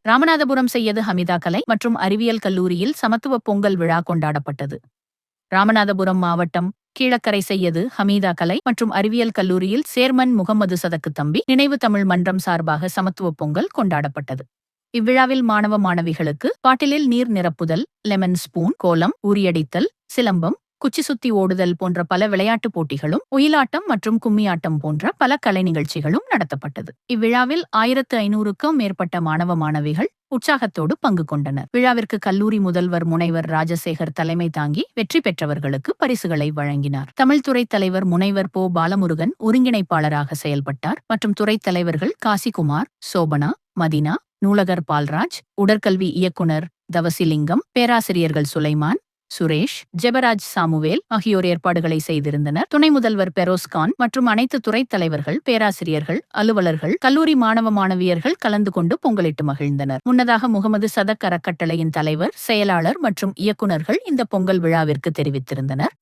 ராமநாதபுரம் செய்யது ஹமிதா கலை மற்றும் அறிவியல் கல்லூரியில் சமத்துவ பொங்கல் விழா கொண்டாடப்பட்டது. ராமநாதபுரம் மாவட்டம் கீழக்கரை செய்யது ஹமீதா கலை மற்றும் அறிவியல் கல்லூரியில் சேர்மன் முகமது சதக்கு தம்பி நினைவு தமிழ் மன்றம் சார்பாக சமத்துவ பொங்கல் கொண்டாடப்பட்டது. இவ்விழாவில் மாணவ மாணவிகளுக்கு பாட்டிலில் நீர் நிரப்புதல், லெமன் ஸ்பூன், கோலம், உரியடித்தல், சிலம்பம், குச்சி சுத்தி ஓடுதல் போன்ற பல விளையாட்டுப் போட்டிகளும், ஒயிலாட்டம் மற்றும் கும்மியாட்டம் போன்ற பல கலை நிகழ்ச்சிகளும் நடத்தப்பட்டது. இவ்விழாவில் 1500க்கும் மேற்பட்ட மாணவ மாணவிகள் உற்சாகத்தோடு பங்கு கொண்டனர். விழாவிற்கு கல்லூரி முதல்வர் முனைவர் ராஜசேகர் தலைமை தாங்கி வெற்றி பெற்றவர்களுக்கு பரிசுகளை வழங்கினார். தமிழ் துறை தலைவர் முனைவர் போ பாலமுருகன் ஒருங்கிணைப்பாளராக செயல்பட்டார் மற்றும் துறைத் தலைவர்கள் காசிகுமார், சோபனா, மதினா, நூலகர் பால்ராஜ், உடற்கல்வி இயக்குனர் தவசிலிங்கம், பேராசிரியர்கள் சுலைமான், சுரேஷ், ஜெபராஜ் சாமுவேல் ஆகியோர் ஏற்பாடுகளை செய்திருந்தனர். துணை முதல்வர் பெரோஸ்கான் மற்றும் அனைத்து துறைத் தலைவர்கள், பேராசிரியர்கள், அலுவலர்கள், கல்லூரி மாணவ மாணவியர்கள் கலந்து கொண்டு பொங்கலிட்டு மகிழ்ந்தனர். முன்னதாக முகமது சதக் அறக்கட்டளையின் தலைவர், செயலாளர் மற்றும் இயக்குநர்கள் இந்த பொங்கல் விழாவிற்கு தெரிவித்திருந்தனர்.